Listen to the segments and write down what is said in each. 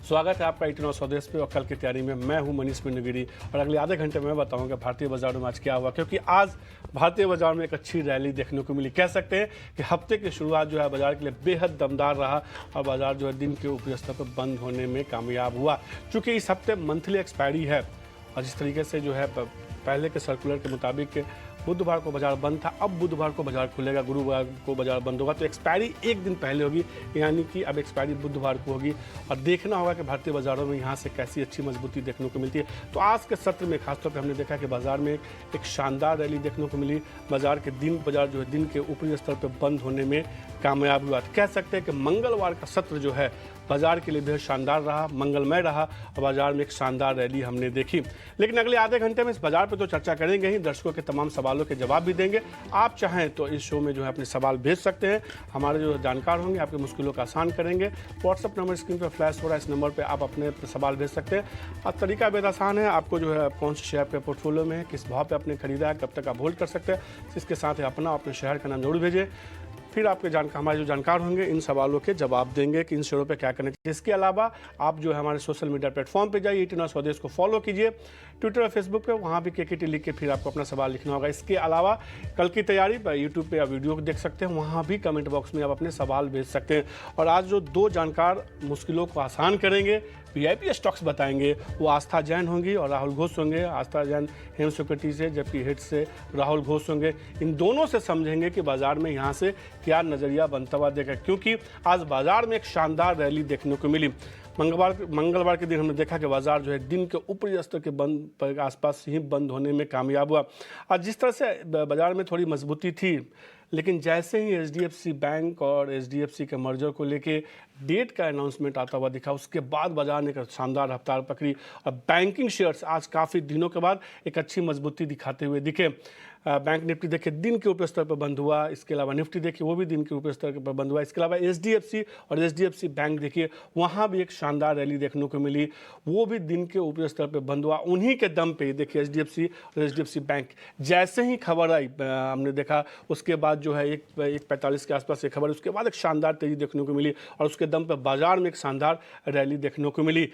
स्वागत है आपका इटनो स्वदेश पे और कल की तैयारी में मैं हूं मनीष मिंडगिरी और अगले आधे घंटे में बताऊंगा भारतीय बाजारों में आज क्या हुआ, क्योंकि आज भारतीय बाजार में एक अच्छी रैली देखने को मिली। कह सकते हैं कि हफ्ते की शुरुआत जो है बाजार के लिए बेहद दमदार रहा और बाजार जो है दिन के ऊपरी स्तर पर बंद होने में कामयाब हुआ। चूँकि इस हफ्ते मंथली एक्सपायरी है और जिस तरीके से जो है पहले के सर्कुलर के मुताबिक बुधवार को बाजार बंद था, अब बुधवार को बाजार खुलेगा, गुरुवार को बाजार बंद होगा, तो एक्सपायरी एक दिन पहले होगी, यानी कि अब एक्सपायरी बुधवार को होगी और देखना होगा कि भारतीय बाजारों में यहाँ से कैसी अच्छी मजबूती देखने को मिलती है। तो आज के सत्र में खासतौर पर हमने देखा कि बाजार में एक शानदार रैली देखने को मिली। बाजार जो है दिन के ऊपरी स्तर पर बंद होने में कामयाब हुआ। तो कह सकते हैं कि मंगलवार का सत्र जो है बाजार के लिए बेहद शानदार रहा, मंगलमय रहा और बाजार में एक शानदार रैली हमने देखी। लेकिन अगले आधे घंटे में इस बाजार पर तो चर्चा करेंगे ही, दर्शकों के तमाम सवालों के जवाब भी देंगे। आप चाहें तो इस शो में जो है अपने सवाल भेज सकते हैं, हमारे जो जानकार होंगे आपकी मुश्किलों का आसान करेंगे। व्हाट्सअप नंबर स्क्रीन पर फ्लैश हो रहा है, इस नंबर पर आप अपने सवाल भेज सकते हैं। और तरीका बेहद आसान है, आपको जो है कौन से शेयर आपके पोर्टफोलियो में है, किस भाव पर आपने खरीदा है, कब तक आप होल्ड कर सकते हैं, इसके साथ ही अपने शहर का नाम जरूर भेजें। फिर आपके हमारे जो जानकार होंगे इन सवालों के जवाब देंगे कि इन शेयरों पे क्या करना चाहिए। इसके अलावा आप जो है हमारे सोशल मीडिया प्लेटफॉर्म पे जाइए, इटनो स्वदेश को फॉलो कीजिए, ट्विटर और फेसबुक पे, वहाँ भी केकेटी लिख के फिर आपको अपना सवाल लिखना होगा। इसके अलावा कल की तैयारी पर यूट्यूब पे आप वीडियो देख सकते हैं, वहाँ भी कमेंट बॉक्स में आप अपने सवाल भेज सकते हैं। और आज जो दो जानकार मुश्किलों को आसान करेंगे, वीआईपी स्टॉक्स बताएंगे, वो आस्था जैन होंगी और राहुल घोष होंगे। आस्था जैन हेम सिक्योरिटी से, जबकि हिट से राहुल घोष होंगे। इन दोनों से समझेंगे कि बाजार में यहाँ से क्या नज़रिया बनता हुआ देखा, क्योंकि आज बाजार में एक शानदार रैली देखने को मिली। मंगलवार के दिन हमने देखा कि बाजार जो है दिन के ऊपरी स्तर के बंद पर आसपास ही बंद होने में कामयाब हुआ। और जिस तरह से बाजार में थोड़ी मजबूती थी, लेकिन जैसे ही एचडीएफसी बैंक और एचडीएफसी के मर्जर को लेके डेट का अनाउंसमेंट आता हुआ दिखा, उसके बाद बाजार ने एक शानदार रफ्तार पकड़ी और बैंकिंग शेयर्स आज काफ़ी दिनों के बाद एक अच्छी मजबूती दिखाते हुए दिखे। बैंक निफ्टी देखिए दिन के ऊपरी स्तर पर बंद हुआ, इसके अलावा निफ्टी देखिए वो भी दिन के ऊपरी स्तर पर बंद हुआ। इसके अलावा एचडीएफसी और एचडीएफसी बैंक देखिए वहाँ भी एक शानदार रैली देखने को मिली, वो भी दिन के ऊपरी स्तर पर बंद हुआ। उन्हीं के दम पे देखिए एचडीएफसी और एचडीएफसी बैंक जैसे ही खबर आई हमने देखा, उसके बाद जो है 1:45 के आसपास ये खबर, उसके बाद एक शानदार तेजी देखने को मिली और उसके दम पर बाजार में एक शानदार रैली देखने को मिली।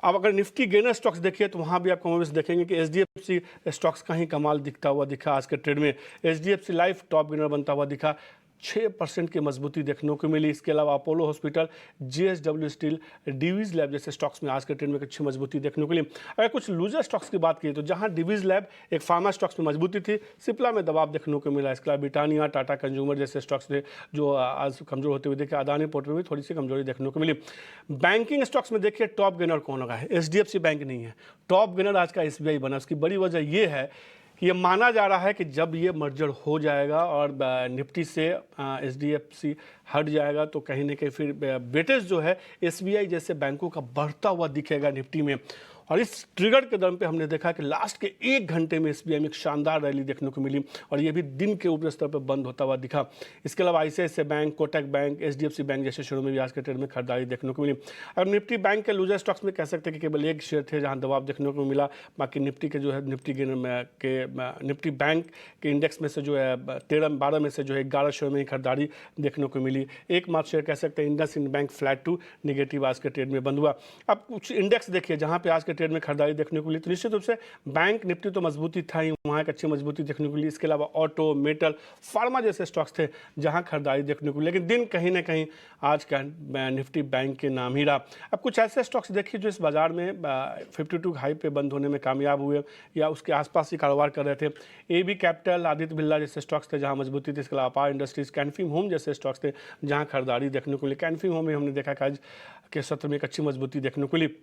अब अगर निफ्टी गेनर स्टॉक्स देखिए तो वहाँ भी आप कमोबेश देखेंगे कि एचडीएफसी स्टॉक्स का ही कमाल दिखता हुआ दिखा। आज के ट्रेड में एचडीएफसी लाइफ टॉप गेनर बनता हुआ दिखा, 6% की मजबूती देखने को मिली। इसके अलावा Apollo hospital, JSW steel, Divi's lab जैसे स्टॉक्स में आज के ट्रेंड में अच्छी मजबूती देखने को मिली। अगर कुछ लूजर स्टॉक्स की बात की तो जहां डिवीज लैब एक फार्मा स्टॉक्स में मजबूती थी, सिप्ला में दबाव देखने को मिला। इसके अलावा ब्रिटानिया, टाटा कंज्यूमर जैसे स्टॉक्स थे जो आज कमजोर होते हुए देखे। अदानी पोर्ट में भी थोड़ी सी कमजोरी देखने को मिली। बैंकिंग स्टॉक्स में देखिए टॉप गेनर कौन होगा, एचडीएफसी बैंक नहीं है, टॉप गेनर आज का एसबीआई बना। उसकी बड़ी वजह यह है कि ये माना जा रहा है कि जब ये मर्जर हो जाएगा और निफ्टी से एचडीएफसी हट जाएगा तो कहीं ना कहीं फिर वेटेज जो है एसबीआई जैसे बैंकों का बढ़ता हुआ दिखेगा निफ्टी में। और इस ट्रिगर के दम पे हमने देखा कि लास्ट के 1 घंटे में एसबीआई में एक शानदार रैली देखने को मिली और ये भी दिन के ऊपरी स्तर पर बंद होता हुआ दिखा। इसके अलावा ICICI bank, Kotak bank, HDFC bank जैसे शेयरों में भी आज के ट्रेड में खरीदारी देखने को मिली। अब निफ्टी बैंक के लूजर स्टॉक्स में कह सकते हैं कि केवल एक शेयर थे जहां दबाव देखने को मिला। बाकी निफ्टी के जो है निफ्टी बैंक के इंडेक्स में से जो है 12 में से जो है 11 शेयर में खरीदारी देखने को मिली। एकमात्र शेयर कह सकते हैं IndusInd bank flat to negative आज के ट्रेड में बंद हुआ। अब कुछ इंडेक्स देखिए जहां पे आज के ट्रेड में खरीदारी देखने को मिली, तो निश्चित रूप से बैंक निफ्टी तो मजबूती था ही, वहाँ एक अच्छी मजबूती देखने को मिली। इसके अलावा ऑटो, मेटल, फार्मा जैसे स्टॉक्स थे जहां खरीदारी देखने को मिली, लेकिन दिन कहीं ना कहीं आज का निफ्टी बैंक के नाम ही रहा। अब कुछ ऐसे स्टॉक्स देखिए जो इस बाजार में 52 हाई पे बंद होने में कामयाब हुए या उसके आसपास ही कारोबार कर रहे थे। एबी कैपिटल, आदित्य बिरला जैसे स्टॉक्स थे जहां मजबूती थी। इसके अलावा अपार इंडस्ट्रीज, कैनफिन होम जैसे स्टॉक्स थे जहां खरीदारी देखने को मिली। कैनफिन होम में हमने देखा कि आज के सत्र में एक अच्छी मजबूती देखने को मिली।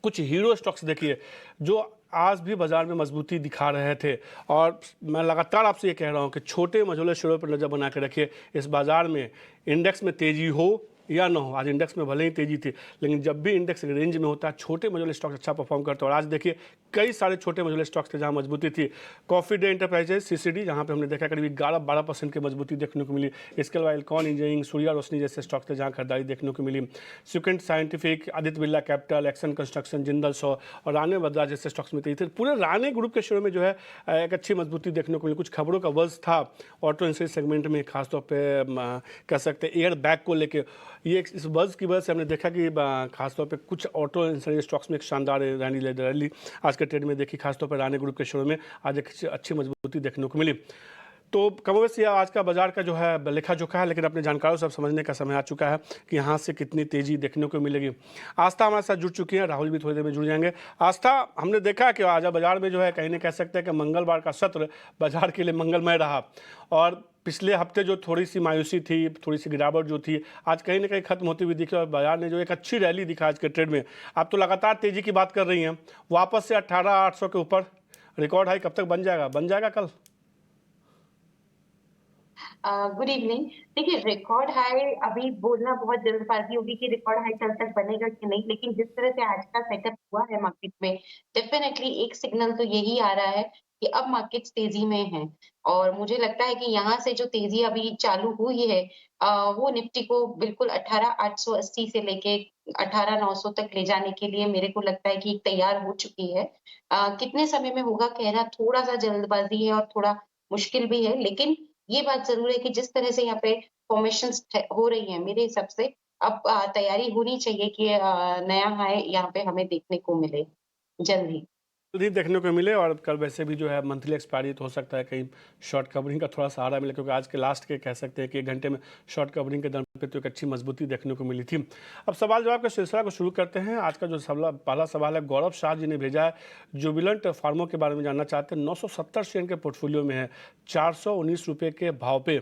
कुछ हीरो स्टॉक्स देखिए जो आज भी बाजार में मजबूती दिखा रहे थे और मैं लगातार आपसे ये कह रहा हूँ कि छोटे मझोले शेयरों पर नज़र बना के रखिए। इस बाजार में इंडेक्स में तेजी हो या ना हो, आज इंडेक्स में भले ही तेजी थी लेकिन जब भी इंडेक्स रेंज में होता है छोटे मझोले स्टॉक्स अच्छा परफॉर्म करते हैं। और आज देखिए कई सारे छोटे मझोले स्टॉक्स थे जहां मजबूती थी। कॉफी डे एंटरप्राइजेज, सीसीडी, जहां पे हमने देखा करीब 11-12% की मजबूती देखने को मिली। इसके अलावा एल्कॉन इंजीनियरिंग, सूर्या रोशनी जैसे स्टॉक्स थे जहां खरीदारी देखने को मिली। Sequent Scientific, Aditya Birla Capital, एक्सन कंस्ट्रक्शन, जिंदल सौ और राणे बजाज जैसे स्टॉक्स में थे। पूरे राणे ग्रुप के शेयरों में जो है एक अच्छी मजबूती देखने को मिली। कुछ खबरों का वर्ष था ऑटो इंडस्ट्री सेगमेंट में, खासतौर पर कह सकते हैं एयर बैग को लेकर। ये इस बज़ की वजह से हमने देखा कि खासतौर पे कुछ ऑटो इंश्योरेंस स्टॉक्स में एक शानदार रैली आज के ट्रेड में देखी, खासतौर पर राणे ग्रुप के शेयरों में आज एक अच्छी मजबूती देखने को मिली। तो कमोबेश ये आज का बाजार का जो है लेखा जोखा है, लेकिन अपने जानकारों से अब समझने का समय आ चुका है कि यहाँ से कितनी तेजी देखने को मिलेगी। आस्था हमारे साथ जुड़ चुकी है, राहुल भी थोड़ी देर में जुड़ जाएंगे। आस्था, हमने देखा कि आज बाजार में जो है कहीं ना कह सकते हैं कि मंगलवार का सत्र बाजार के लिए मंगलमय रहा, और पिछले हफ्ते जो थोड़ी सी मायूसी थी, थोड़ी सी गिरावट जो थी, आज कहीं ना कहीं खत्म होती हुई दिखी और बाजार ने जो एक अच्छी रैली दिखा आज के ट्रेड में। आप तो लगातार तेजी की बात कर रही हैं, वापस से 18,800 के ऊपर रिकॉर्ड हाई कब तक बन जाएगा कल? Good evening. देखिए, रिकॉर्ड हाई अभी बोलना बहुत जल्दबाजी होगी कि रिकॉर्ड हाई कल तक बनेगा कि नहीं, लेकिन जिस तरह से आज का सेटअप हुआ है मार्केट में, डेफिनेटली एक सिग्नल तो यही आ रहा है कि अब मार्केट्स तेजी में हैं। और मुझे लगता है कि यहाँ से जो तेजी अभी चालू हुई है, वो निफ्टी को बिल्कुल 18,880 से लेके 18,900 तक ले जाने के लिए मेरे को लगता है कि तैयार हो चुकी है। कितने समय में होगा कहना थोड़ा सा जल्दबाजी है और थोड़ा मुश्किल भी है, लेकिन ये बात ज़रूर है कि जिस तरह से यहाँ पे फ़ॉर्मेशंस हो रही हैं, मेरे हिसाब से अब तैयारी होनी चाहिए कि नया हाई यहाँ पे हमें देखने को मिले, जल्द ही। जल्द ही देखने को मिले। और कल वैसे भी जो है मंथली एक्सपायरी, तो हो सकता है कहीं शॉर्ट कवरिंग का थोड़ा सहारा मिले, क्योंकि आज के लास्ट के कह सकते हैं कि 1 घंटे में शॉर्ट कवरिंग के दर पे तो एक अच्छी मजबूती देखने को मिली थी। अब सवाल जवाब के सिलसिला को शुरू करते हैं। आज का जो पहला सवाल है, गौरव शाह जी ने भेजा है, जुबिलेंट फार्मो के बारे में जानना चाहते हैं। 970 शेयर के पोर्टफोलियो में है, 419 रुपये के भाव पे।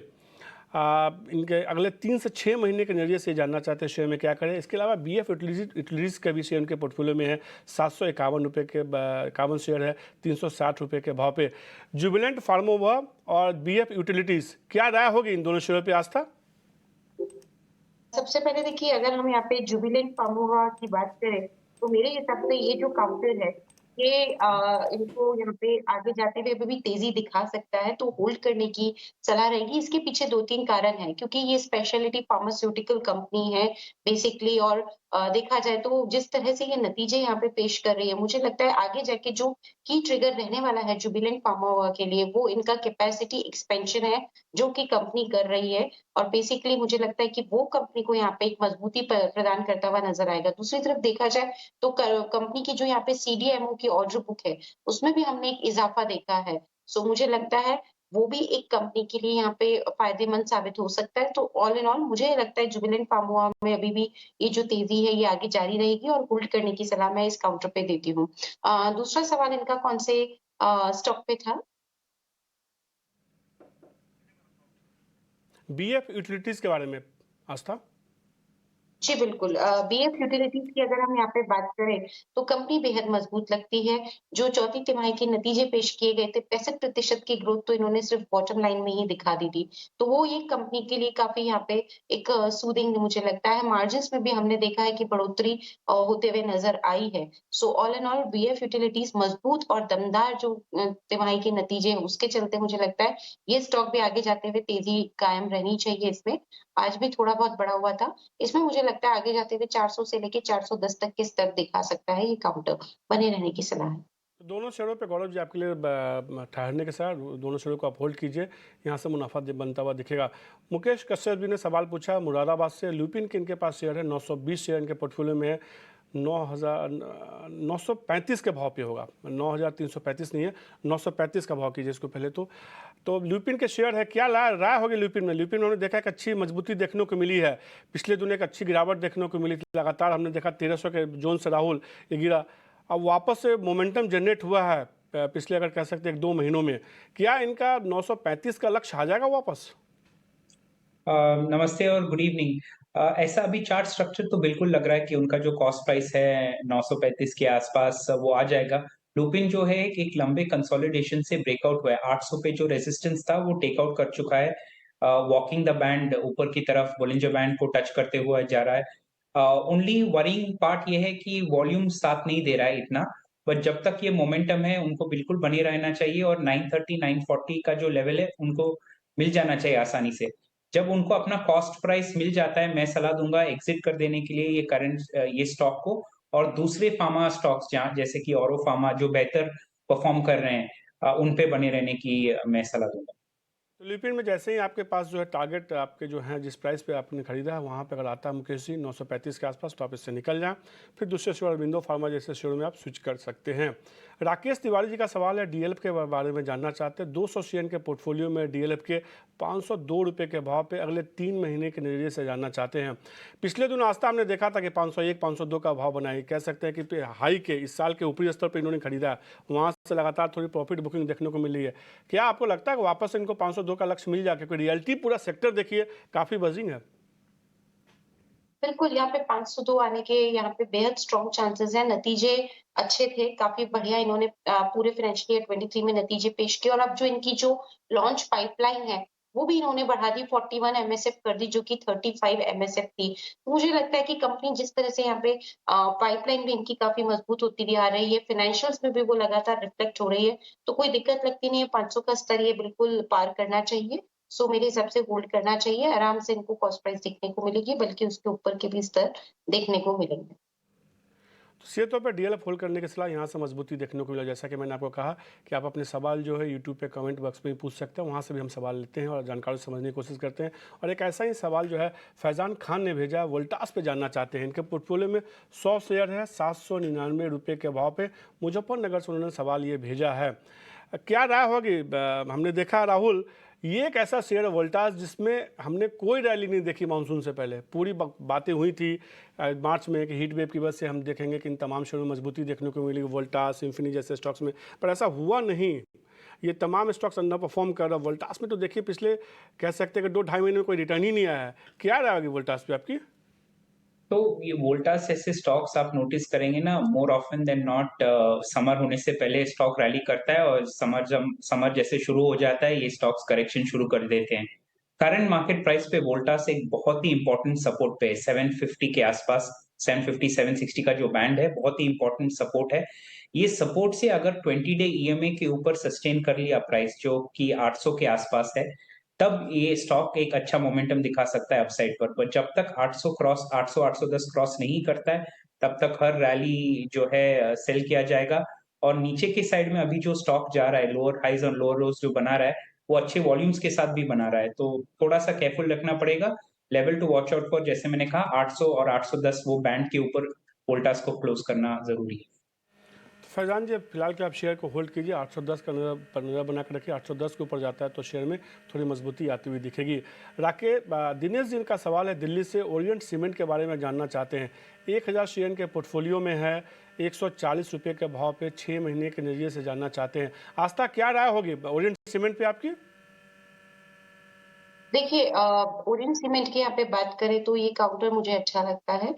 इनके अगले 3 से 6 महीने के नज़रिए से जानना चाहते हैं शेयर में क्या करें। इसके अलावा बीएफ यूटिलिटीज़ का भी शेयर उनके पोर्टफोलियो में है, 751 रुपये के 51 शेयर है, 360 रुपये के भाव पे। जुबिलेंट फार्मोवा और बीएफ यूटिलिटीज़, क्या राय होगी इन दोनों शेयरों पे आस्था? सबसे पहले देखिए, अगर हम यहाँ पे जुबिलेंट फार्मोवा की बात करें, तो मेरे हिसाब से ये जो काउंटर है, ये इनको यहाँ पे आगे जाते हुए अभी भी तेज़ी दिखा सकता है, तो होल्ड करने की सलाह रहेगी। इसके पीछे 2-3 कारण हैं, क्योंकि ये स्पेशलिटी फार्मास्यूटिकल कंपनी है बेसिकली, और देखा जाए तो जिस तरह से ये नतीजे यहाँ पे पेश कर रही है, मुझे लगता है आगे जाके जो की ट्रिगर रहने वाला है जुबिलेंट फार्मोवा के लिए, वो इनका कैपेसिटी एक्सपेंशन है, जो कि कंपनी कर रही है। और बेसिकली मुझे लगता है कि वो कंपनी को यहाँ पे एक मजबूती प्रदान करता हुआ नजर आएगा। दूसरी तरफ देखा जाए तो कंपनी की जो यहाँ पे सीडीएमओ की ऑर्डर बुक है, उसमें भी हमने एक इजाफा देखा है। सो मुझे लगता है वो भी एक कंपनी के लिए यहाँ पे फायदेमंद साबित हो सकता है। तो ऑल इन ऑल मुझे लगता है जुबिलेंट फार्मोआ में अभी भी ये जो तेजी है ये आगे जारी रहेगी, और होल्ड करने की सलाह मैं इस काउंटर पे देती हूँ। दूसरा सवाल इनका कौन से स्टॉक पे था? बीएफ यूटिलिटीज़ के बारे में आस्था? जी, बिल्कुल। बीएफ यूटिलिटीज़ की अगर हम यहाँ पे बात करें, तो कंपनी बेहद मजबूत लगती है। जो चौथी तिमाही के नतीजे पेश किए गए थे, 65% की ग्रोथ तो इन्होंने सिर्फ बॉटम लाइन में ही दिखा दी थी। तो वो ये कंपनी के लिए काफ़ी यहाँ पे एक सूदिंग मुझे लगता है। मार्जिन्स में भी हमने देखा है कि बढ़ोतरी होते हुए नज़र आई है। So all in all BF utilities मजबूत और दमदार जो तिमाही के नतीजे हैं, उसके चलते मुझे लगता है ये स्टॉक भी आगे जाते हुए तेज़ी कायम रहनी चाहिए इसमें। आज भी थोड़ा बहुत बढ़ा हुआ था। इसमें मुझे लगता है आगे जाते हुए 400 से लेके 410 तक के स्तर दिखा सकता है ये काउंटर, बने रहने की सलाह है। तो दोनों शेयरों पे गौरव जी आपके लिए ठहरने के साथ दोनों शेयरों को आप होल्ड कीजिए, यहाँ से मुनाफा बनता हुआ दिखेगा। मुकेश कश्यप जी ने सवाल पूछा मुरादाबाद से, ल्यूपिन के इनके पास शेयर है, 920 शेयर इनके पोर्टफोलियो में है, 9,935 के भाव पे होगा, 9,335 नहीं है, 935 का भाव कीजिए इसको पहले तो ल्यूपिन के शेयर है, क्या राय होगी ल्यूपिन में? ल्यूपिन में हमने देखा एक अच्छी मजबूती देखने को मिली है, पिछले दिनों एक अच्छी गिरावट देखने को मिली थी, लगातार हमने देखा 1300 के जोन से राहुल ये गिरा, अब वापस से मोमेंटम जनरेट हुआ है पिछले अगर कह सकते हैं 1-2 महीनों में। क्या इनका 935 का लक्ष्य आ जाएगा वापस? नमस्ते और गुड इवनिंग। ऐसा अभी चार्ट स्ट्रक्चर तो बिल्कुल लग रहा है कि उनका जो कॉस्ट प्राइस है 935 के आसपास वो आ जाएगा। लुपिन जो है एक लंबे कंसोलिडेशन से ब्रेकआउट हुआ है। 800 पे जो रेजिस्टेंस था वो टेक आउट कर चुका है। वॉकिंग द बैंड ऊपर की तरफ बोलिंजर बैंड को टच करते हुए जा रहा है। ओनली वरिंग पार्ट ये है कि वॉल्यूम साथ नहीं दे रहा है इतना, बट जब तक ये मोमेंटम है उनको बिल्कुल बने रहना चाहिए और 930 940 का जो लेवल है उनको मिल जाना चाहिए आसानी से। जब उनको अपना कॉस्ट प्राइस मिल जाता है, मैं सलाह दूँगा एग्ज़िट कर देने के लिए ये ये स्टॉक को, और दूसरे फार्मा स्टॉक्स जहाँ जैसे कि औरो फार्मा जो बेहतर परफ़ॉर्म कर रहे हैं उन पे बने रहने की मैं सलाह दूँगा। तो ल्यूपिन में जैसे ही आपके पास जो है टारगेट आपके जो हैं जिस प्राइस पे आपने खरीदा है वहाँ पे अगर आता है मुकेश जी 935 के आसपास, तो आप इससे निकल जाएं। फिर दूसरे शेयर अरविंदो फार्मा जैसे शेयरों में आप स्विच कर सकते हैं। राकेश तिवारी जी का सवाल है, डीएलएफ के बारे में जानना चाहते हैं। 200 शेयर के पोर्टफोलियो में डीएलएफ के 502 रुपये के भाव पे अगले 3 महीने के नजरिए से जानना चाहते हैं। पिछले दिनों आस्था हमने देखा था कि 501 502 का भाव बनाई, कह सकते हैं कि हाई के इस साल के ऊपरी स्तर पर इन्होंने खरीदा, वहाँ से लगातार थोड़ी प्रॉफिट बुकिंग देखने को मिली है। क्या आपको लगता है कि वापस इनको 502 का लक्ष्य मिल जाए, क्योंकि रियलिटी पूरा सेक्टर देखिए काफी बजिंग है? बिल्कुल, यहाँ पे 502 आने के यहाँ पे बेहद स्ट्रॉन्ग चांसेस हैं। नतीजे अच्छे थे, काफ़ी बढ़िया इन्होंने पूरे फाइनेंशियल ईयर 23 में नतीजे पेश किए और अब जो इनकी जो लॉन्च पाइपलाइन है, वो भी इन्होंने बढ़ा दी, 41 एमएसएफ कर दी, जो कि 35 एमएसएफ थी। तो मुझे लगता है कि कंपनी जिस तरह से यहाँ पे पाइपलाइन भी इनकी काफ़ी मजबूत होती भी आ रही है, फाइनेंशियल्स में भी वो लगातार रिफ्लेक्ट हो रही है, तो कोई दिक्कत लगती नहीं है। 500 का स्तर ये बिल्कुल पार करना चाहिए। सो मेरे हिसाब से होल्ड करना चाहिए, आराम से इनको कॉस्ट प्राइस देखने को मिलेगी, बल्कि उसके ऊपर के भी स्तर देखने को मिलेंगे। तो सीधे तौर पर डीएलएफ होल्ड करने की सलाह यहाँ से मजबूती देखने को मिला। जैसा कि मैंने आपको कहा कि आप अपने सवाल जो है यूट्यूब पे कमेंट बॉक्स में भी पूछ सकते हैं, वहाँ से भी हम सवाल लेते हैं और जानकारी समझने की कोशिश करते हैं। और एक ऐसा ही सवाल जो है फैज़ान खान ने भेजा है, वोल्टास पे जानना चाहते हैं। इनके पोर्टफोलियो में 100 शेयर है, 799 रुपये के भाव पे मुजफ्फरनगर से उन्होंने सवाल ये भेजा है। क्या राय होगी? हमने देखा राहुल, ये एक ऐसा शेयर है वोल्टास जिसमें हमने कोई रैली नहीं देखी मानसून से पहले। पूरी बातें हुई थी मार्च में कि हीट वेव की वजह से हम देखेंगे कि इन तमाम शेयरों में मजबूती देखने को मिलेगी, वोल्टास, इंफिनी जैसे स्टॉक्स में, पर ऐसा हुआ नहीं। ये तमाम स्टॉक्स अंडर परफॉर्म कर रहा है। वोल्टास में तो देखिए पिछले कह सकते हैं कि 2-2.5 महीने में कोई रिटर्न ही नहीं आया है। क्या राय होगी वोल्टास पे आपकी? तो ये वोल्टास जैसे स्टॉक्स आप नोटिस करेंगे ना, more often than not summer होने से पहले स्टॉक रैली करता है और समर जैसे शुरू हो जाता है ये स्टॉक्स करेक्शन शुरू कर देते हैं। करंट मार्केट प्राइस पे वोल्टास एक बहुत ही इंपॉर्टेंट सपोर्ट पे है, 750 के आसपास, 750 760 का जो बैंड है बहुत ही इंपॉर्टेंट सपोर्ट है। ये सपोर्ट से अगर 20 डे ईएमए के ऊपर सस्टेन कर लिया प्राइस जो कि 800 के आसपास है, तब ये स्टॉक एक अच्छा मोमेंटम दिखा सकता है अपसाइड पर जब तक 800 810 क्रॉस नहीं करता है, तब तक हर रैली जो है सेल किया जाएगा। और नीचे के साइड में अभी जो स्टॉक जा रहा है, लोअर हाइज और लोअर लोज जो बना रहा है, वो अच्छे वॉल्यूम्स के साथ भी बना रहा है, तो थोड़ा-सा केयरफुल रखना पड़ेगा। Level to watch out for जैसे मैंने कहा 800 और 810 वो बैंड के ऊपर वोल्टास को क्लोज करना ज़रूरी है। फैज़ान जी, फिलहाल के आप शेयर को होल्ड कीजिए, 810 का नज़र बना के रखिए। 810 के ऊपर जाता है तो शेयर में थोड़ी मजबूती आती हुई दिखेगी। दिनेश जी का सवाल है, दिल्ली से ओरिएंट सीमेंट के बारे में जानना चाहते हैं। 1000 शेयर के पोर्टफोलियो में है, 140 रुपये के भाव पे 6 महीने के नज़रिए से जानना चाहते हैं। आस्था, क्या राय होगी ओरिएंट सीमेंट पे आपकी? देखिए ओरिएंट सीमेंट की यहाँ पे बात करें तो ये काउंटर मुझे अच्छा लगता है।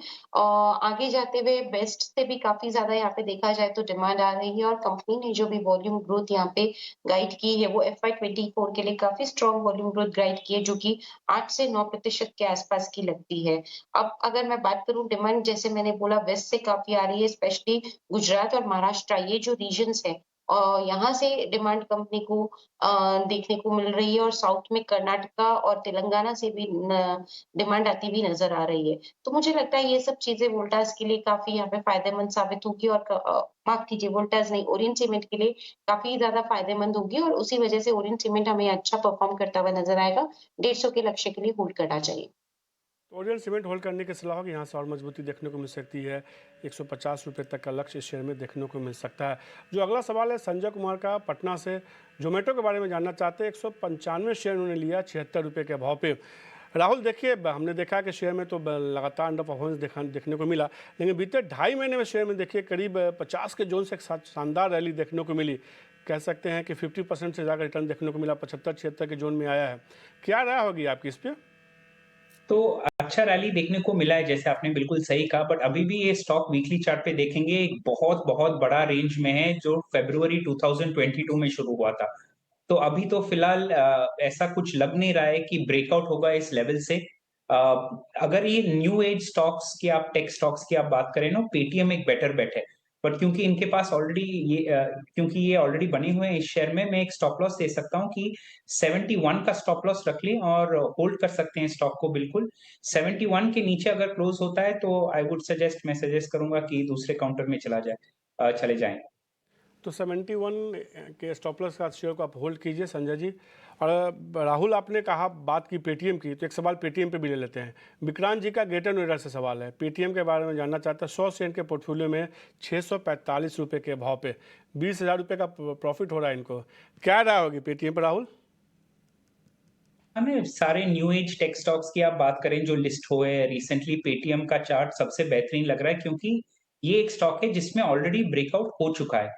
आगे जाते हुए बेस्ट से भी काफ़ी ज़्यादा यहाँ पे देखा जाए तो डिमांड आ रही है और कंपनी ने जो भी वॉल्यूम ग्रोथ यहाँ पे गाइड की है वो एफवाई 24 के लिए काफ़ी स्ट्रॉन्ग वॉल्यूम ग्रोथ गाइड की है, जो कि 8 से 9% के आसपास की लगती है। अब अगर मैं बात करूँ डिमांड, जैसे मैंने बोला, वेस्ट से काफ़ी आ रही है, स्पेशली गुजरात और महाराष्ट्र, ये जो रीजन्स हैं यहाँ से डिमांड कंपनी को देखने को मिल रही है और साउथ में कर्नाटका और तेलंगाना से भी डिमांड आती हुई नजर आ रही है। तो मुझे लगता है ये सब चीजें वोल्टास के लिए काफी यहाँ पे फायदेमंद साबित होगी और माफ कीजिए, वोल्टास नहीं, ओरिएंट सीमेंट के लिए काफी ज्यादा फायदेमंद होगी और उसी वजह से ओरिएंट सीमेंट हमें अच्छा परफॉर्म करता हुआ नजर आएगा। 150 के लक्ष्य के लिए होल्ड करना चाहिए। ओरिएंट सीमेंट होल्ड करने की सलाह होगी, यहाँ से और मजबूती देखने को मिल सकती है। 150 रुपये तक का लक्ष्य इस शेयर में देखने को मिल सकता है। जो अगला सवाल है संजय कुमार का पटना से, जोमेटो के बारे में जानना चाहते हैं। 195 शेयर उन्होंने लिया 76 रुपये के भाव पे। राहुल, देखिए हमने देखा कि शेयर में तो लगातार अंडर परफॉर्मेंस देखने को मिला, लेकिन बीते 2.5 महीने में शेयर में देखिए करीब 50 के जोन से एक शानदार रैली देखने को मिली। कह सकते हैं कि 50% से ज़्यादा रिटर्न देखने को मिला, 75-76 के जोन में आया है। क्या राय होगी आपकी इस पर? तो अच्छा रैली देखने को मिला है जैसे आपने बिल्कुल सही कहा, बट अभी भी ये स्टॉक वीकली चार्ट पे देखेंगे एक बहुत बहुत बड़ा रेंज में है जो फरवरी 2022 में शुरू हुआ था। तो अभी तो फिलहाल ऐसा कुछ लग नहीं रहा है कि ब्रेकआउट होगा इस लेवल से। अ, अगर ये न्यू एज स्टॉक्स की आप टेक स्टॉक्स की आप बात करें ना, पेटीएम एक बेटर बेट है, बट क्योंकि इनके पास ऑलरेडी क्योंकि ये ऑलरेडी बने हुए हैं इस शेयर में, मैं एक स्टॉप लॉस दे सकता हूँ कि 71 का स्टॉप लॉस रख लें और होल्ड कर सकते हैं स्टॉक को बिल्कुल। 71 के नीचे अगर क्लोज होता है तो आई वुड सजेस्ट मैं सजेस्ट करूंगा कि दूसरे काउंटर में चले जाएं। तो 71 के स्टॉप लॉस का शेयर को आप होल्ड कीजिए संजय जी। और राहुल, आपने कहा बात की पेटीएम की, तो एक सवाल पेटीएम पे भी ले लेते हैं। विक्रांत जी का ग्रेटर नोएडा से सवाल है, पेटीएम के बारे में जानना चाहता है। 100 शेयर के पोर्टफोलियो में 645 रुपये के भाव पे 20,000 रुपये का प्रॉफिट हो रहा है इनको। क्या राय होगी पेटीएम पर राहुल? हमें सारे न्यू एज टेक स्टॉक्स की आप बात करें जो लिस्ट हुए हैं रिसेंटली, पेटीएम का चार्ट सबसे बेहतरीन लग रहा है क्योंकि ये एक स्टॉक है जिसमें ऑलरेडी ब्रेकआउट हो चुका है।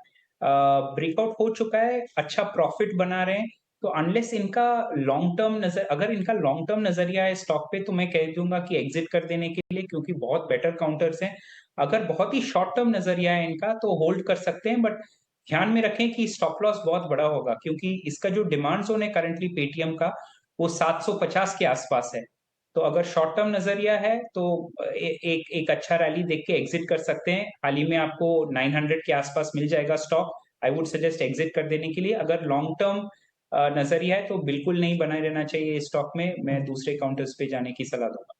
ब्रेकआउट हो चुका है, अच्छा प्रॉफिट बना रहे हैं। तो अनलेस इनका लॉन्ग टर्म नजर अगर इनका लॉन्ग टर्म नजरिया है स्टॉक पे, तो मैं कह दूंगा कि एग्जिट कर देने के लिए, क्योंकि बहुत बेटर काउंटर्स हैं। अगर बहुत ही शॉर्ट टर्म नजरिया है इनका तो होल्ड कर सकते हैं, बट ध्यान में रखें कि स्टॉप लॉस बहुत बड़ा होगा क्योंकि इसका जो डिमांड जोन है करंटली पेटीएम का वो 750 के आसपास है। तो अगर शॉर्ट टर्म नजरिया है तो एक अच्छा रैली देख के एग्जिट कर सकते हैं। हाल ही में आपको 900 के आसपास मिल जाएगा stock. I would suggest exit कर देने के लिए। अगर लॉन्ग टर्म नजरिया है तो बिल्कुल नहीं बनाए रहना चाहिए स्टॉक में। मैं दूसरे काउंटर्स पे जाने की सलाह दूंगा।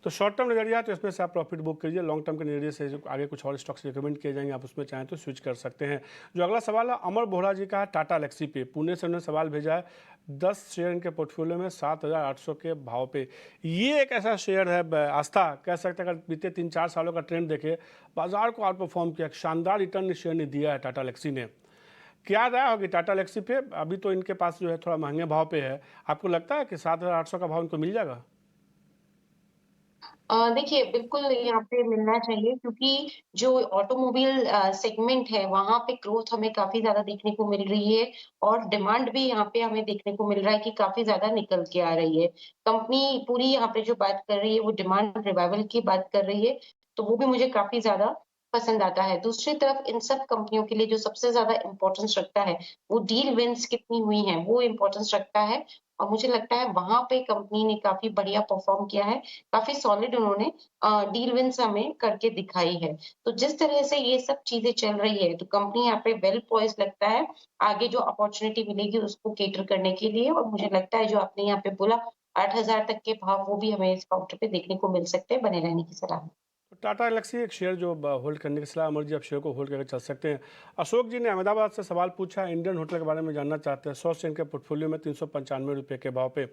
तो शॉर्ट टर्म नजरिया है तो इसमें से आप प्रॉफिट बुक कीजिए। लॉन्ग टर्म के नजरिए से जो आगे कुछ और स्टॉक्स रिकमेंड किए जाएंगे, आप उसमें चाहें तो स्विच कर सकते हैं। जो अगला सवाल है अमर बोहरा जी का है, टाटा एलेक्सी पे। पुणे से उन्होंने सवाल भेजा है, 10 शेयर इनके पोर्टफोलियो में 7,800 के भाव पे। ये एक ऐसा शेयर है, आस्था कह सकते हैं, अगर बीते 3-4 सालों का ट्रेंड देखे, बाजार को आउट परफॉर्म किया, शानदार रिटर्न इस शेयर ने दिया है टाटा एलेक्सी ने। क्या राय होगी टाटा एलेक्सी पे? अभी तो इनके पास जो है थोड़ा महंगे भाव पे है, आपको लगता है कि 7,800 का भाव इनको मिल जाएगा? देखिए बिल्कुल यहाँ पे मिलना चाहिए क्योंकि जो ऑटोमोबाइल सेगमेंट है वहाँ पे ग्रोथ हमें काफी ज्यादा देखने को मिल रही है और डिमांड भी यहाँ पे हमें देखने को मिल रहा है कि काफी ज्यादा निकल के आ रही है। कंपनी पूरी यहाँ पे जो बात कर रही है वो डिमांड रिवाइवल की बात कर रही है, तो वो भी मुझे काफी ज्यादा पसंद आता है। दूसरी तरफ इन सब कंपनियों के लिए जो सबसे ज्यादा इम्पोर्टेंस रखता है वो डील विंस कितनी हुई है, वो इम्पोर्टेंस रखता है। और मुझे लगता है वहां पे कंपनी ने काफी बढ़िया परफॉर्म किया है, काफ़ी सॉलिड उन्होंने डील विन्स हमें करके दिखाई है। तो जिस तरह से ये सब चीज़ें चल रही है, तो कंपनी यहाँ पे वेल पोइज़्ड लगता है, आगे जो अपॉर्च्युनिटी मिलेगी उसको कैटर करने के लिए। और मुझे लगता है जो आपने यहाँ पे बोला 8,000 तक के भाव वो भी हमें इस काउंटर पे देखने को मिल सकते हैं, बने रहने की सलाह है। तो टाटा एलेक्सी एक शेयर जो होल्ड करने की सलाह, अमर जी आप शेयर को होल्ड करके चल सकते हैं। अशोक जी ने अहमदाबाद से सवाल पूछा है, इंडियन होटल के बारे में जानना चाहते हैं। 100 शेयर के पोर्टफोलियो में 395 रुपये के भाव पे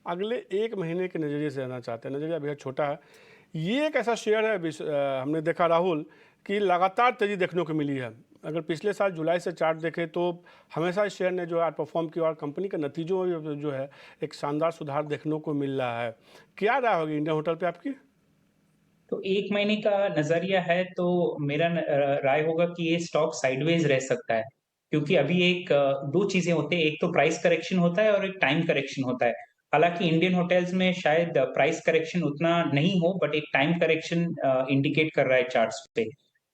अगले 1 महीने के नज़रिए से जानना चाहते हैं। नज़रिया बेहद छोटा है। ये एक ऐसा शेयर है, हमने देखा राहुल कि लगातार तेज़ी देखने को मिली है। अगर पिछले साल जुलाई से चार्ट देखें तो हमेशा इस शेयर ने जो है परफॉर्म किया और कंपनी के नतीजों में जो है एक शानदार सुधार देखने को मिल रहा है। क्या राय होगी इंडियन होटल पे आपकी? तो 1 महीने का नज़रिया है तो मेरा राय होगा कि ये स्टॉक साइडवेज रह सकता है। क्योंकि अभी 2 चीज़ें होती हैं, एक तो प्राइस करेक्शन होता है और एक टाइम करेक्शन होता है। हालाँकि इंडियन होटल्स में शायद प्राइस करेक्शन उतना नहीं हो, बट एक टाइम करेक्शन इंडिकेट कर रहा है चार्ट्स पे।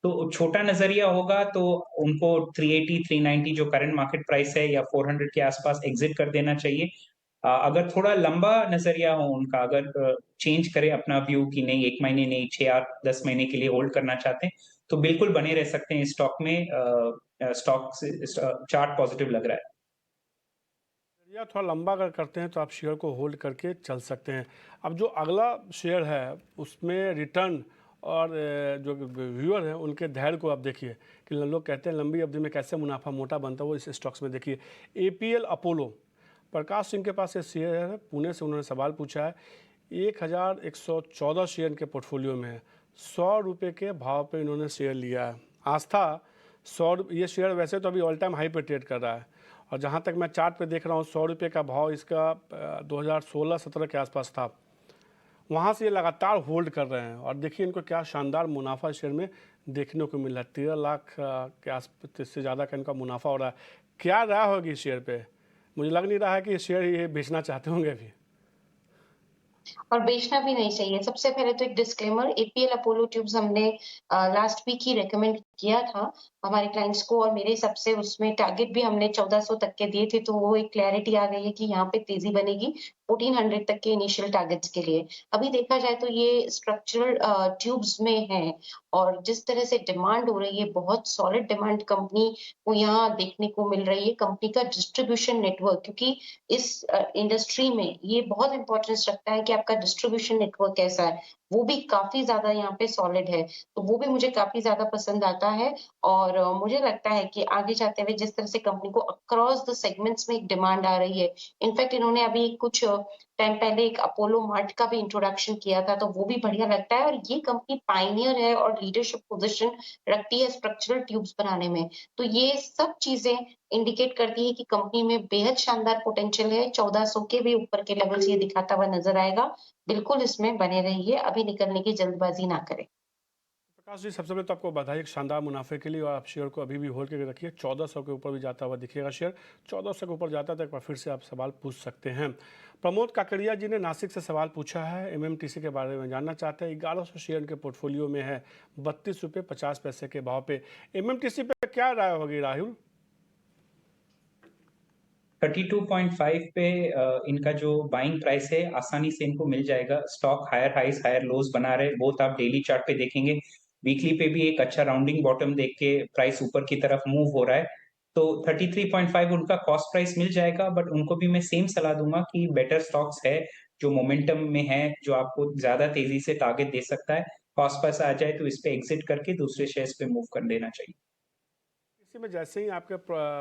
तो छोटा नज़रिया होगा तो उनको 380, 390 जो करंट मार्केट प्राइस है या 400 के आसपास एग्ज़िट कर देना चाहिए। अगर थोड़ा लंबा नज़रिया हो उनका, अगर चेंज करे अपना व्यू कि नहीं 1 महीने नहीं 6, 8, 10 महीने के लिए होल्ड करना चाहते हैं, तो बिल्कुल बने रह सकते हैं इस स्टॉक में। स्टॉक से चार्ट पॉजिटिव लग रहा है। या थोड़ा लंबा अगर करते हैं तो आप शेयर को होल्ड करके चल सकते हैं। अब जो अगला शेयर है उसमें रिटर्न और जो व्यूअर हैं उनके धैर्य को आप देखिए कि लोग कहते हैं लंबी अवधि में कैसे मुनाफा मोटा बनता है, वो इस स्टॉक्स में देखिए। एपीएल अपोलो, प्रकाश सिंह के पास ये शेयर है, पुणे से उन्होंने सवाल पूछा है। 1,114 शेयर इनके पोर्टफोलियो में है, 100 रुपये के भाव पे इन्होंने शेयर लिया है। आस्था 100, ये शेयर वैसे तो अभी ऑल टाइम हाई पे ट्रेड कर रहा है और जहाँ तक मैं चार्ट पे देख रहा हूँ 100 रुपये का भाव इसका 2016-17 के आसपास था। वहाँ से ये लगातार होल्ड कर रहे हैं और देखिए इनको क्या शानदार मुनाफा शेयर में देखने को मिल रहा है। 13 लाख के आसपास से ज़्यादा का इनका मुनाफा हो रहा है। क्या राय होगी इस शेयर पे? मुझे लग नहीं रहा है कि ये शेयर ये बेचना चाहते होंगे अभी। और बेचना भी नहीं चाहिए। सबसे पहले तो एक डिस्क्लेमर, एपीएल अपोलो ट्यूब्स हमने लास्ट वीक ही रिकमेंड किया था हमारे क्लाइंट्स को और मेरे हिसाब से उसमें टारगेट भी हमने 1400 तक के दिए थे, तो वो एक क्लैरिटी आ गई है कि यहाँ पे तेजी बनेगी। 1400 तक के इनिशियल टारगेट्स के लिए। अभी देखा जाए तो ये स्ट्रक्चरल ट्यूब्स में है और जिस तरह से डिमांड हो रही है, बहुत सॉलिड डिमांड कंपनी को यहाँ देखने को मिल रही है। कंपनी का डिस्ट्रीब्यूशन नेटवर्क, क्योंकि इस इंडस्ट्री में ये बहुत इंपॉर्टेंस रखता है कि आपका डिस्ट्रीब्यूशन नेटवर्क कैसा है, वो भी काफ़ी ज़्यादा यहाँ पे सॉलिड है। तो वो भी मुझे काफ़ी ज़्यादा पसंद आता है और मुझे लगता है कि आगे जाते हुए जिस तरह से कंपनी को अक्रॉस द सेगमेंट्स में एक डिमांड आ रही है, इनफैक्ट इन्होंने अभी कुछ टाइम पहले एक अपोलो मार्ट का भी इंट्रोडक्शन किया था, तो वो भी बढ़िया लगता है और ये कंपनी पायनियर है और लीडरशिप पोज़ीशन रखती है स्ट्रक्चरल ट्यूब्स बनाने में। तो ये सब चीज़ें इंडिकेट करती है कि कंपनी में बेहद शानदार पोटेंशियल है, 1400 के भी ऊपर के लेवल्स ये दिखाता हुआ नज़र आएगा। बिल्कुल इसमें बने रहिए, अभी निकलने की जल्दबाज़ी ना करें। प्रकाश जी, सबसे पहले तो आपको बधाई एक शानदार मुनाफे के लिए, और आप शेयर को अभी भी होल्ड करके रखिए। 1400 के ऊपर भी जाता हुआ दिखेगा शेयर। 1400 के ऊपर जाता है तो एक बार फिर से आप सवाल पूछ सकते हैं। प्रमोद काकड़िया जी ने नासिक से सवाल पूछा है, एमएमटीसी के बारे में जानना चाहते हैं। 1100 शेयर के पोर्टफोलियो में है, 32 रुपये 50 पैसे के भाव पे। एमएमटीसी पे क्या राय होगी राहुल? 32.5 पे इनका जो बाइंग प्राइस है आसानी से इनको मिल जाएगा। Stock higher highs higher lows बना रहे, बोथ आप डेली चार्ट पे देखेंगे। वीकली पे भी एक अच्छा राउंडिंग बॉटम देख के प्राइस ऊपर की तरफ मूव हो रहा है। तो 33.5 उनका कॉस्ट प्राइस मिल जाएगा, बट उनको भी मैं सेम सलाह दूंगा कि बेटर स्टॉक्स है जो मोमेंटम में है, जो आपको ज्यादा तेजी से टारगेट दे सकता है। कॉस्ट प्राइस आ जाए तो इस पे एग्जिट करके दूसरे शेयर्स पे मूव कर लेना चाहिए। इसी में जैसे ही आपके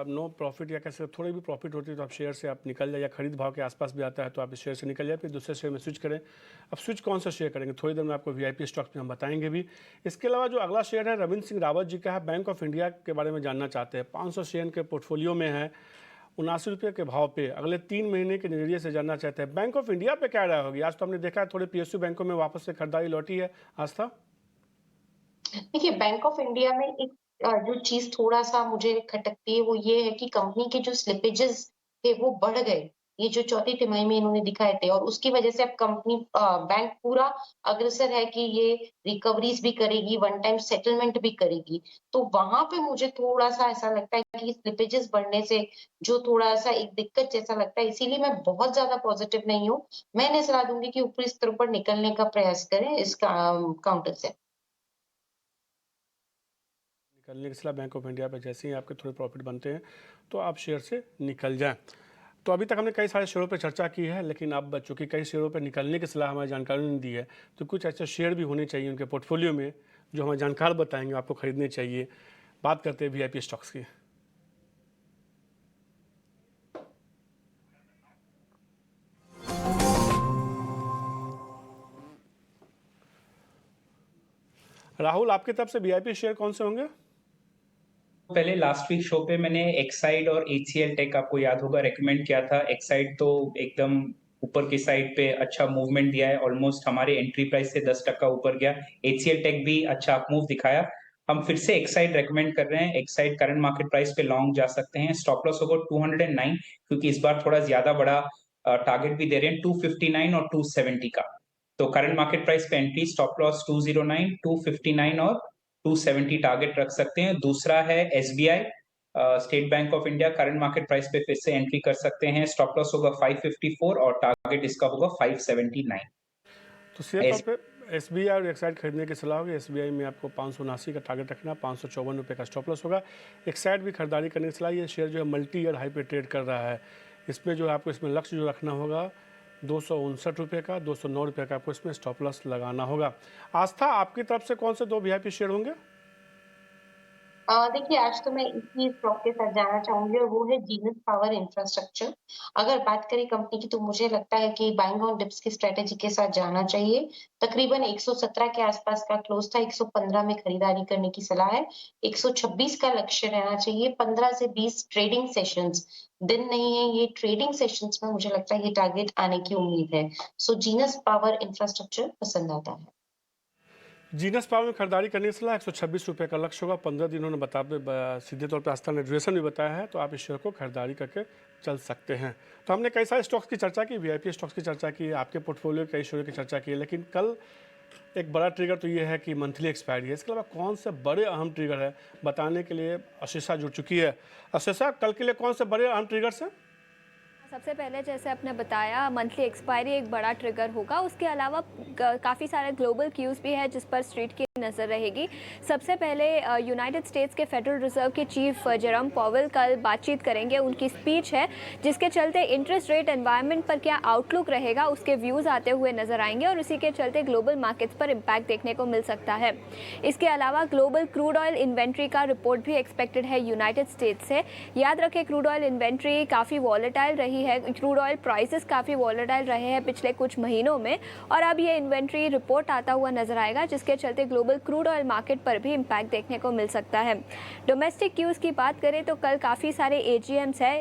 नो प्रॉफिट या कैसे थोड़ी भी प्रॉफिट होती है तो आप शेयर से आप निकल जाए, या खरीद भाव के आसपास भी आता है तो आप इस शेयर से निकल जाए, फिर दूसरे शेयर में स्विच करें। अब स्विच कौन सा शेयर करेंगे, थोड़ी देर में आपको वीआईपी स्टॉक्स में हम बताएंगे भी। इसके अलावा जो अगला शेयर है रविंद्र सिंह रावत जी का है, बैंक ऑफ इंडिया के बारे में जानना चाहते हैं। 500 शेयर के पोर्टफोलियो में है, 79 रुपये के भाव पे, अगले 3 महीने के नजरिए से जानना चाहते हैं बैंक ऑफ इंडिया पे क्या राय होगी। आज तो हमने देखा है थोड़े पीएसयू बैंकों में वापस से खरीदारी लौटी है, आस्था। देखिए, बैंक ऑफ इंडिया में एक जो चीज़ थोड़ा-सा मुझे खटकती है वो ये है कि कंपनी के जो स्लिपेजेस थे वो बढ़ गए। ये जो चौथी तिमाही में इन्होंने दिखाए थे और उसकी वजह से अब कंपनी बैंक पूरा अग्रसर है कि ये रिकवरीज़ भी करेगी, वन टाइम सेटलमेंट भी करेगी। तो वहाँ पे मुझे थोड़ा-सा ऐसा लगता है कि स्लिपेजेस बढ़ने से जो थोड़ा-सा एक दिक्कत जैसा लगता है, इसीलिए मैं बहुत ज़्यादा पॉज़िटिव नहीं हूँ। मैं इन्हें सलाह दूँगी कि ऊपरी स्तर पर निकलने का प्रयास करें इस काउंटर से। निकलने के सिलसिला बैंक ऑफ इंडिया पे जैसे ही आपके थोड़े प्रॉफिट बनते हैं तो आप शेयर से निकल जाएं। तो अभी तक हमने कई सारे शेयरों पर चर्चा की है, लेकिन अब चूंकि कई शेयरों पर निकलने की सलाह हमारी जानकारी नहीं दी है, तो कुछ ऐसे शेयर भी होने चाहिए उनके पोर्टफोलियो में जो हमारे जानकार बताएंगे आपको खरीदने चाहिए। बात करते हैं वीआईपी स्टॉक्स की। राहुल, आपकी तरफ से वीआईपी शेयर कौन से होंगे? पहले लास्ट वीक शो पे मैंने एक्साइड और एचसीएल टेक, आपको याद होगा, रेकमेंड किया था। एक्साइड तो एकदम ऊपर की साइड पे अच्छा मूवमेंट दिया है, ऑलमोस्ट हमारे एंट्री प्राइस से 10% ऊपर गया। एचसीएल टेक भी अच्छा अप मूव दिखाया। हम फिर से एक्साइड रेकमेंड कर रहे हैं। एक्साइड करंट मार्केट प्राइस पे लॉन्ग जा सकते हैं। स्टॉप लॉस होगा 209, क्योंकि इस बार थोड़ा ज्यादा बड़ा टारगेट भी दे रहे हैं 259 और 270 का। तो करंट मार्केट प्राइस पे एंट्री, स्टॉप लॉस 209, 259 और 270 टारगेट रख सकते हैं। दूसरा है SBI, state bank of India, current market price पे फिर से एंट्री कर सकते हैं। स्टॉप लॉस होगा 554 और टारगेट इसका होगा 579। तो सीधे तौर पे एसबीआई और एक्साइड खरीदने की सलाह होगी। एसबीआई में आपको 579 का टारगेट रखना, 554 रुपये का स्टॉप लॉस होगा। एक्साइड भी खरीदारी करने की सलाह। ये शेयर जो है मल्टी ईयर हाई पे ट्रेड कर रहा है। इसमें जो है आपको इसमें लक्ष्य जो रखना होगा 259 रुपये का, 209 रुपये का आपको इसमें स्टॉप लॉस लगाना होगा। आस्था, आपकी तरफ से कौन से दो वीआईपी शेयर होंगे? देखिए, आज तो मैं इसी स्टॉक के साथ जाना चाहूँगी और वो है जीनस पावर इंफ्रास्ट्रक्चर। अगर बात करें कंपनी की तो मुझे लगता है कि बाइंग ऑन डिप्स की स्ट्रैटेजी के साथ जाना चाहिए। तकरीबन 117 के आसपास का क्लोज था, 115 में खरीदारी करने की सलाह है। 126 का लक्ष्य रहना चाहिए। 15 से 20 ट्रेडिंग सेशंस, दिन नहीं है ये, ट्रेडिंग सेशंस में मुझे लगता है ये टारगेट आने की उम्मीद है। सो जीनस पावर इंफ्रास्ट्रक्चर पसंद आता है। जीनस पावर में खरीदारी करने की सलाह, 126 रुपये का लक्ष्य होगा। 15 दिनों ने सीधे तौर पर आस्था ने ड्यूरेशन भी बताया है, तो आप इस शेयर को खरीदारी करके चल सकते हैं। तो हमने कई सारे स्टॉक्स की चर्चा की, वीआईपी स्टॉक्स की चर्चा की, आपके पोर्टफोलियो कई शेयरों की चर्चा की है, लेकिन कल एक बड़ा ट्रिगर तो ये है कि मंथली एक्सपायरी है। इसके अलावा कौन से बड़े अहम ट्रिगर है बताने के लिए आशीषा जुड़ चुकी है। आशीषा, कल के लिए कौन से बड़े अहम ट्रिगर्स हैं? सबसे पहले जैसे आपने बताया मंथली एक्सपायरी एक बड़ा ट्रिगर होगा, उसके अलावा काफ़ी सारे ग्लोबल क्यूज़ भी है जिस पर स्ट्रीट की नज़र रहेगी। सबसे पहले यूनाइटेड स्टेट्स के फेडरल रिजर्व के चीफ जेरोम पॉवेल कल बातचीत करेंगे, उनकी स्पीच है जिसके चलते इंटरेस्ट रेट एनवायरनमेंट पर क्या आउटलुक रहेगा उसके व्यूज़ आते हुए नजर आएंगे और उसी के चलते ग्लोबल मार्केट्स पर इम्पैक्ट देखने को मिल सकता है। इसके अलावा ग्लोबल क्रूड ऑयल इन्वेंट्री का रिपोर्ट भी एक्सपेक्टेड है यूनाइटेड स्टेट्स से। याद रखें क्रूड ऑयल इन्वेंट्री काफ़ी वॉलेटाइल रही है, क्रूड ऑयल प्राइसेस काफ़ी वॉलेटाइल रहे हैं पिछले कुछ महीनों में और अब ये इन्वेंट्री रिपोर्ट आता हुआ नजर आएगा जिसके चलते ग्लोबल क्रूड ऑयल मार्केट पर भी इम्पैक्ट देखने को मिल सकता है। डोमेस्टिक क्यूज़ की बात करें तो कल काफ़ी सारे एजीएम्स है।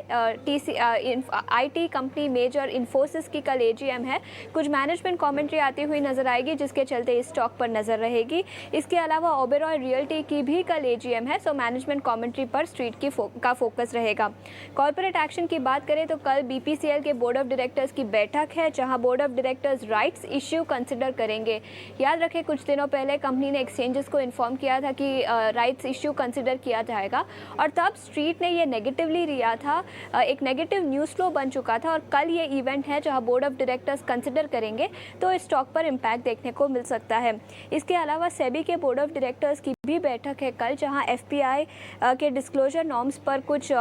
आईटी कंपनी मेजर इन्फोसिस की कल एजीएम है, कुछ मैनेजमेंट कमेंट्री आती हुई नजर आएगी जिसके चलते इस स्टॉक पर नजर रहेगी। इसके अलावा ओबेरॉय रियल्टी की भी कल एजीएम है, सो मैनेजमेंट कमेंट्री पर स्ट्रीट का फोकस रहेगा। कॉर्पोरेट एक्शन की बात करें तो कल बीपीसीएल के बोर्ड ऑफ डायरेक्टर्स की बैठक है जहां board of directors rights issue consider करेंगे। याद रखें कुछ दिनों पहले कंपनी ने एक्सचेंजेस को इन्फॉर्म किया था कि राइट्स इश्यू कंसिडर किया जाएगा और तब स्ट्रीट ने ये नेगेटिवली लिया था, एक नेगेटिव न्यूज़ फ्लो बन चुका था और कल ये इवेंट है जहां बोर्ड ऑफ डायरेक्टर्स कंसिडर करेंगे तो इस स्टॉक पर इम्पैक्ट देखने को मिल सकता है। इसके अलावा सेबी के बोर्ड ऑफ डायरेक्टर्स की भी बैठक है कल जहां एफपीआई के डिस्क्लोजर नॉर्म्स पर कुछ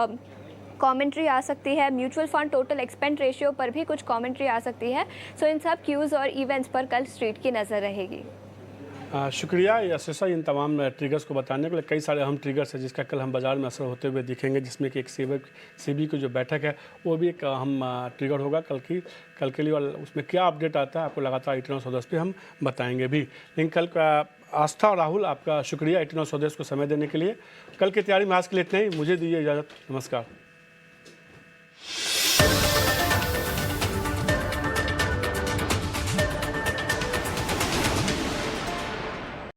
कमेंट्री आ सकती है, mutual fund total expense ratio पर भी कुछ कमेंट्री आ सकती है। सो इन सब क्यूज़ और इवेंट्स पर कल स्ट्रीट की नज़र रहेगी। शुक्रिया यशिशा इन तमाम ट्रिगर्स को बताने के लिए। कई सारे अहम ट्रिगर्स हैं जिसका कल हम बाजार में असर होते हुए दिखेंगे, जिसमें कि एक सेबी की जो बैठक है वो भी एक अहम ट्रिगर होगा कल के लिए और उसमें क्या अपडेट आता है आपको लगातार 18 स्वदेश पे हम बताएंगे भी। लेकिन कल का आस्था और राहुल आपका शुक्रिया 18 स्वदेश को समय देने के लिए। कल की तैयारी में आज के लिए इतना ही, मुझे दीजिए इजाज़त, नमस्कार।